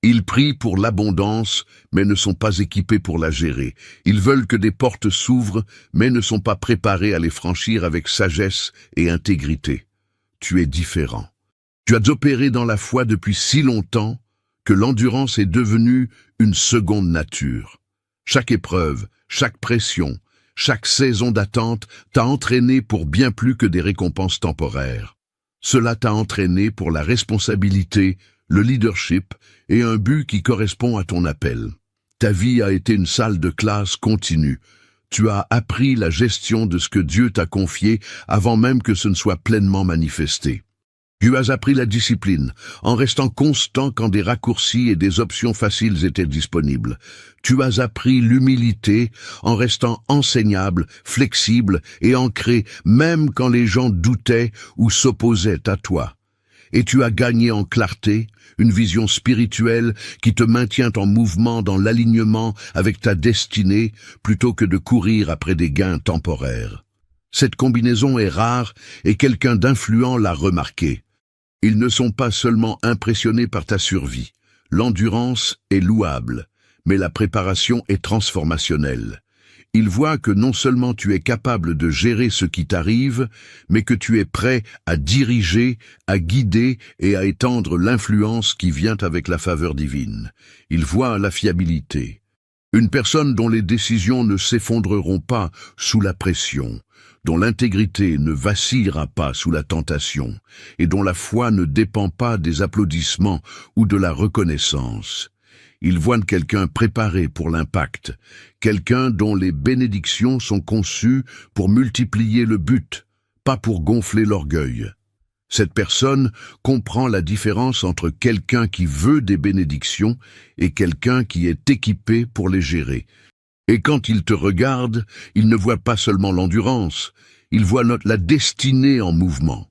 Ils prient pour l'abondance, mais ne sont pas équipés pour la gérer. Ils veulent que des portes s'ouvrent, mais ne sont pas préparés à les franchir avec sagesse et intégrité. Tu es différent. Tu as opéré dans la foi depuis si longtemps que l'endurance est devenue une seconde nature. Chaque épreuve, chaque pression, chaque saison d'attente t'a entraîné pour bien plus que des récompenses temporaires. Cela t'a entraîné pour la responsabilité, le leadership et un but qui correspond à ton appel. Ta vie a été une salle de classe continue. Tu as appris la gestion de ce que Dieu t'a confié avant même que ce ne soit pleinement manifesté. Tu as appris la discipline, en restant constant quand des raccourcis et des options faciles étaient disponibles. Tu as appris l'humilité, en restant enseignable, flexible et ancré, même quand les gens doutaient ou s'opposaient à toi. Et tu as gagné en clarté, une vision spirituelle qui te maintient en mouvement dans l'alignement avec ta destinée, plutôt que de courir après des gains temporaires. Cette combinaison est rare et quelqu'un d'influent l'a remarqué. Ils ne sont pas seulement impressionnés par ta survie. L'endurance est louable, mais la préparation est transformationnelle. Ils voient que non seulement tu es capable de gérer ce qui t'arrive, mais que tu es prêt à diriger, à guider et à étendre l'influence qui vient avec la faveur divine. Ils voient la fiabilité. Une personne dont les décisions ne s'effondreront pas sous la pression, dont l'intégrité ne vacillera pas sous la tentation, et dont la foi ne dépend pas des applaudissements ou de la reconnaissance. Ils voient quelqu'un préparé pour l'impact, quelqu'un dont les bénédictions sont conçues pour multiplier le but, pas pour gonfler l'orgueil. Cette personne comprend la différence entre quelqu'un qui veut des bénédictions et quelqu'un qui est équipé pour les gérer. Et quand il te regarde, il ne voit pas seulement l'endurance, il voit la destinée en mouvement.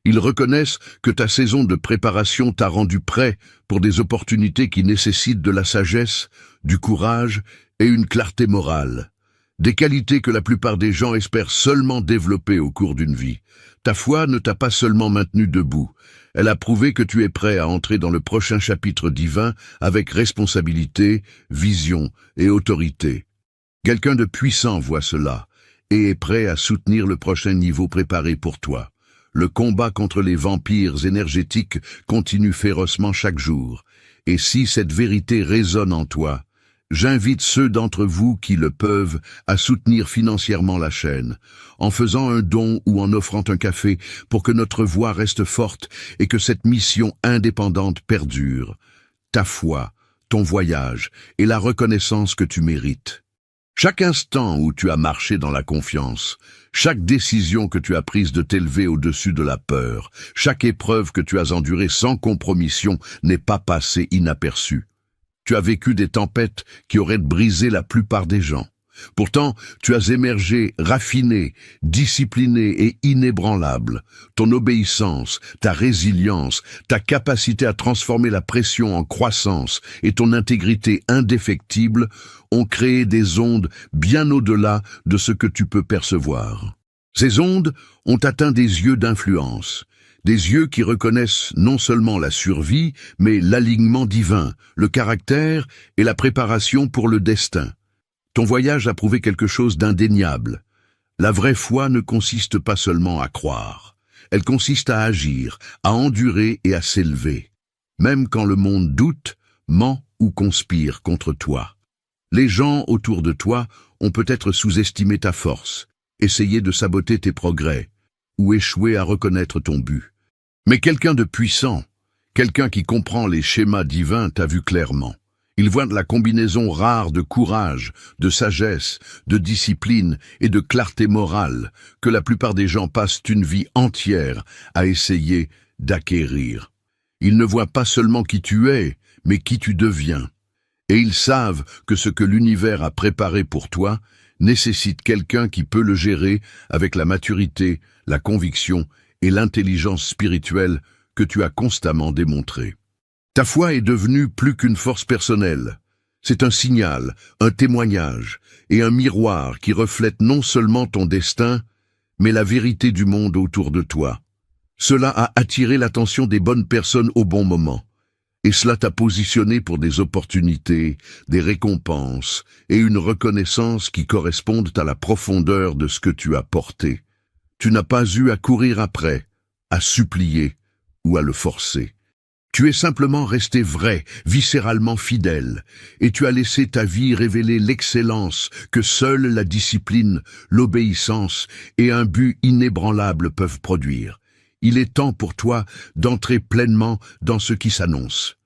Ils reconnaissent que ta saison de préparation t'a rendu prêt pour des opportunités qui nécessitent de la sagesse, du courage et une clarté morale. Des qualités que la plupart des gens espèrent seulement développer au cours d'une vie. Ta foi ne t'a pas seulement maintenu debout, elle a prouvé que tu es prêt à entrer dans le prochain chapitre divin avec responsabilité, vision et autorité. Quelqu'un de puissant voit cela et est prêt à soutenir le prochain niveau préparé pour toi. Le combat contre les vampires énergétiques continue férocement chaque jour. Et si cette vérité résonne en toi, j'invite ceux d'entre vous qui le peuvent à soutenir financièrement la chaîne, en faisant un don ou en offrant un café pour que notre voix reste forte et que cette mission indépendante perdure. Ta foi, ton voyage et la reconnaissance que tu mérites. Chaque instant où tu as marché dans la confiance, chaque décision que tu as prise de t'élever au-dessus de la peur, chaque épreuve que tu as endurée sans compromission n'est pas passée inaperçue. Tu as vécu des tempêtes qui auraient brisé la plupart des gens. Pourtant, tu as émergé raffiné, discipliné et inébranlable. Ton obéissance, ta résilience, ta capacité à transformer la pression en croissance et ton intégrité indéfectible ont créé des ondes bien au-delà de ce que tu peux percevoir. Ces ondes ont atteint des yeux d'influence. Des yeux qui reconnaissent non seulement la survie, mais l'alignement divin, le caractère et la préparation pour le destin. Ton voyage a prouvé quelque chose d'indéniable. La vraie foi ne consiste pas seulement à croire. Elle consiste à agir, à endurer et à s'élever. Même quand le monde doute, ment ou conspire contre toi. Les gens autour de toi ont peut-être sous-estimé ta force, essayé de saboter tes progrès, ou échoué à reconnaître ton but. Mais quelqu'un de puissant, quelqu'un qui comprend les schémas divins t'a vu clairement. Il voit la combinaison rare de courage, de sagesse, de discipline et de clarté morale que la plupart des gens passent une vie entière à essayer d'acquérir. Ils ne voient pas seulement qui tu es, mais qui tu deviens. Et ils savent que ce que l'univers a préparé pour toi nécessite quelqu'un qui peut le gérer avec la maturité, la conviction et l'intelligence spirituelle que tu as constamment démontrée. Ta foi est devenue plus qu'une force personnelle. C'est un signal, un témoignage et un miroir qui reflète non seulement ton destin, mais la vérité du monde autour de toi. Cela a attiré l'attention des bonnes personnes au bon moment. Et cela t'a positionné pour des opportunités, des récompenses et une reconnaissance qui correspondent à la profondeur de ce que tu as porté. Tu n'as pas eu à courir après, à supplier ou à le forcer. Tu es simplement resté vrai, viscéralement fidèle, et tu as laissé ta vie révéler l'excellence que seule la discipline, l'obéissance et un but inébranlable peuvent produire. Il est temps pour toi d'entrer pleinement dans ce qui s'annonce.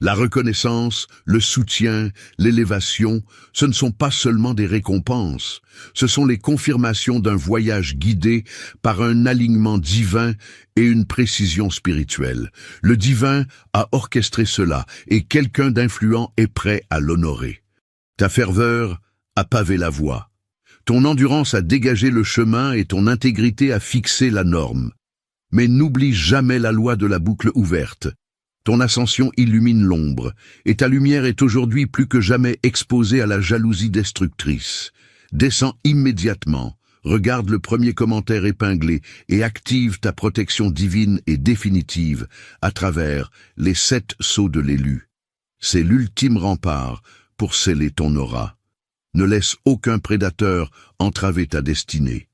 La reconnaissance, le soutien, l'élévation, ce ne sont pas seulement des récompenses, ce sont les confirmations d'un voyage guidé par un alignement divin et une précision spirituelle. Le divin a orchestré cela et quelqu'un d'influent est prêt à l'honorer. Ta ferveur a pavé la voie. Ton endurance a dégagé le chemin et ton intégrité a fixé la norme. Mais n'oublie jamais la loi de la boucle ouverte. Ton ascension illumine l'ombre, et ta lumière est aujourd'hui plus que jamais exposée à la jalousie destructrice. Descends immédiatement, regarde le premier commentaire épinglé et active ta protection divine et définitive à travers les 7 sceaux de l'élu. C'est l'ultime rempart pour sceller ton aura. Ne laisse aucun prédateur entraver ta destinée.